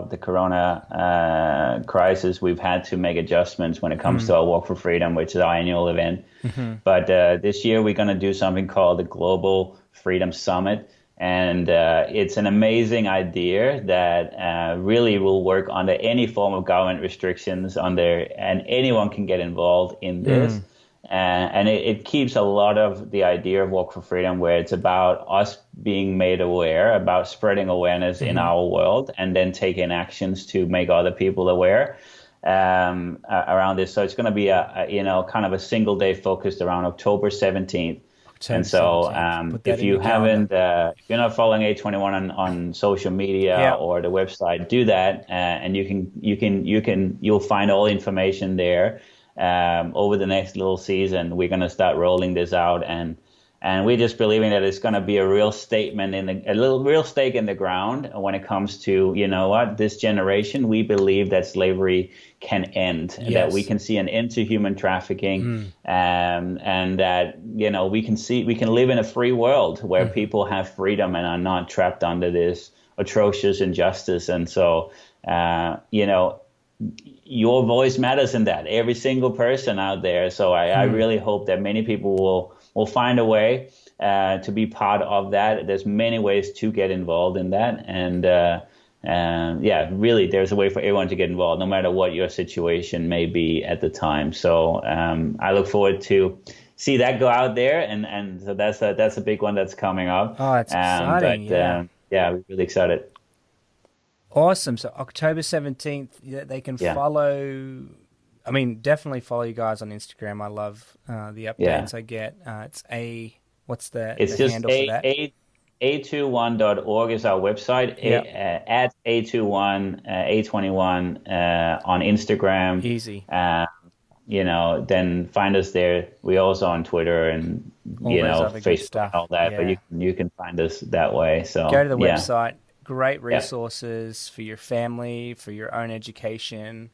the Corona crisis. We've had to make adjustments when it comes to our Walk for Freedom, which is our annual event. But this year we're going to do something called the Global Freedom Summit. And it's an amazing idea that really will work under any form of government restrictions and anyone can get involved in this. And it keeps a lot of the idea of Walk for Freedom, where it's about us being made aware, about spreading awareness in our world, and then taking actions to make other people aware around this. So it's going to be kind of a single day focused around October 17th. And so, if you haven't, if you're not following A21 on social media or the website, do that, and you'll find all the information there. Over the next little season, we're going to start rolling this out, and we're just believing that it's going to be a real statement real stake in the ground when it comes to, this generation. We believe that slavery can end, and that we can see an end to human trafficking, and that, we can live in a free world where people have freedom and are not trapped under this atrocious injustice. And so, your voice matters in that, every single person out there. So I really hope that many people will find a way to be part of that. There's many ways to get involved in that. And really, there's a way for everyone to get involved, no matter what your situation may be at the time. So I look forward to see that go out there. And so that's a big one that's coming up. Oh, it's exciting. We're really excited. Awesome. So October 17th, they can follow. I mean, definitely follow you guys on Instagram. I love the updates I get. What's the handle for that? A21.org is our website. At A21, A21 on Instagram. Easy. Then find us there. We're also on Twitter and Facebook and all that. But you can find us that way. So go to the website. Great resources for your family, for your own education.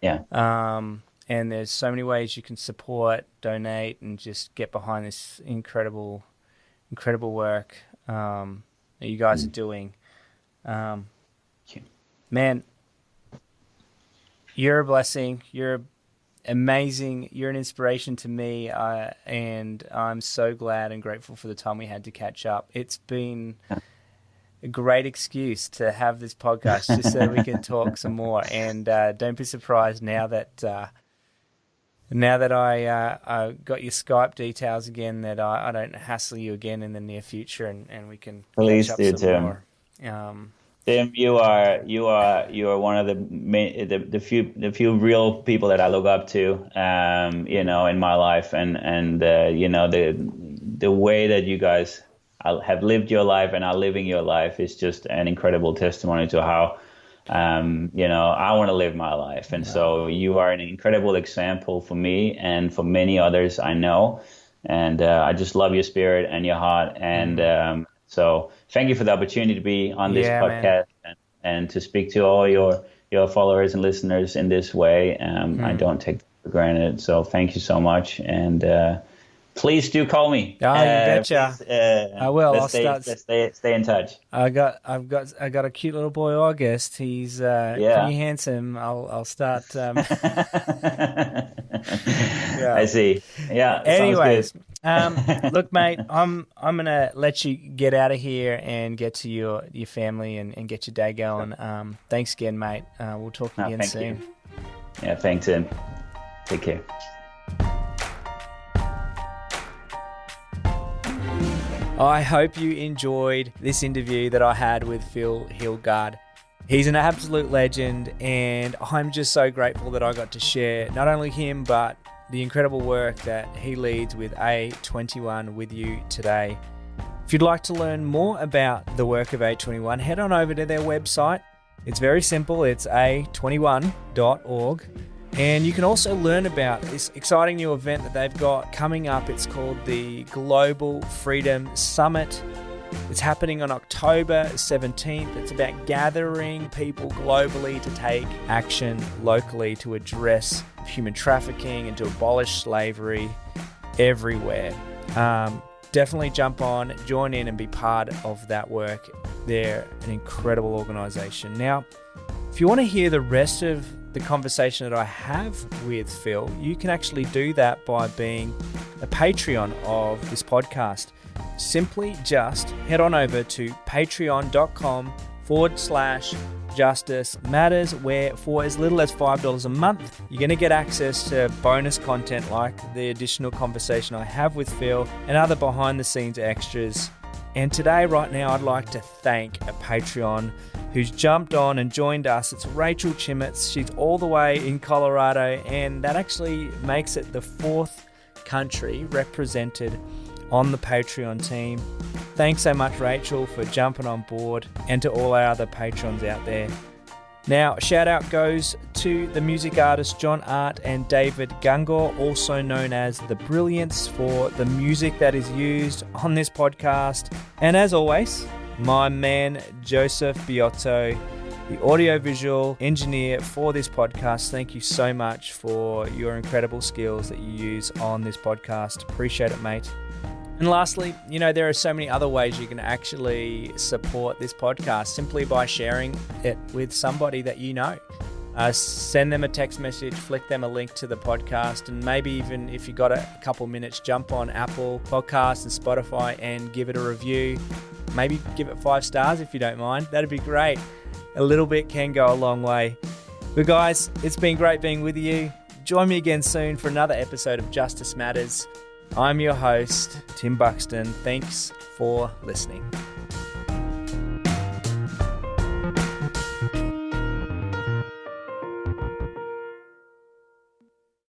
And there's so many ways you can support, donate, and just get behind this incredible work that you guys are doing. Man, you're a blessing. You're amazing. You're an inspiration to me, and I'm so glad and grateful for the time we had to catch up. It's been a great excuse to have this podcast just so we can talk some more. And don't be surprised now that I got your Skype details again, that I don't hassle you again in the near future, and we can please catch do, up some Tim. more. Tim, you are one of the few real people that I look up to, in my life, and the way that you guys have lived your life and are living your life is just an incredible testimony to how I want to live my life. And so you are an incredible example for me and for many others I know. And I just love your spirit and your heart. And so thank you for the opportunity to be on this podcast and to speak to all your followers and listeners in this way. I don't take it for granted. So thank you so much. And please do call me. Oh, you betcha. Please, I will. Let's stay in touch. I got a cute little boy, August. He's pretty handsome. I'll start. I see. Yeah. Anyways, look, mate, I'm gonna let you get out of here and get to your family and get your day going. Thanks again, mate. We'll talk again soon. You. Yeah. Thanks, Tim. Take care. I hope you enjoyed this interview that I had with Phil Hyldgaard. He's an absolute legend, and I'm just so grateful that I got to share not only him, but the incredible work that he leads with A21 with you today. If you'd like to learn more about the work of A21, head on over to their website. It's very simple. It's a21.org. And you can also learn about this exciting new event that they've got coming up. It's called the Global Freedom Summit. It's happening on October 17th. It's about gathering people globally to take action locally to address human trafficking and to abolish slavery everywhere. Definitely jump on, join in and be part of that work. They're an incredible organization. Now, if you want to hear the rest of the conversation that I have with Phil, you can actually do that by being a Patreon of this podcast. Simply just head on over to patreon.com/Justice Matters, where for as little as $5 a month, you're going to get access to bonus content like the additional conversation I have with Phil and other behind the scenes extras. And today, right now, I'd like to thank a Patreon who's jumped on and joined us. It's Rachel Chimitz. She's all the way in Colorado, and that actually makes it the 4th country represented on the Patreon team. Thanks so much, Rachel, for jumping on board, and to all our other patrons out there. Now, a shout out goes to the music artists John Art and David Gungor, also known as The Brilliance, for the music that is used on this podcast. And as always, my man Joseph Biotto, the audiovisual engineer for this podcast. Thank you so much for your incredible skills that you use on this podcast. Appreciate it, mate. And lastly, there are so many other ways you can actually support this podcast simply by sharing it with somebody that you know. Send them a text message, flick them a link to the podcast, and maybe even if you got a couple minutes, jump on Apple Podcasts and Spotify and give it a review. Maybe give it 5 stars if you don't mind. That'd be great. A little bit can go a long way. But guys, it's been great being with you. Join me again soon for another episode of Justice Matters. I'm your host, Tim Buxton. Thanks for listening.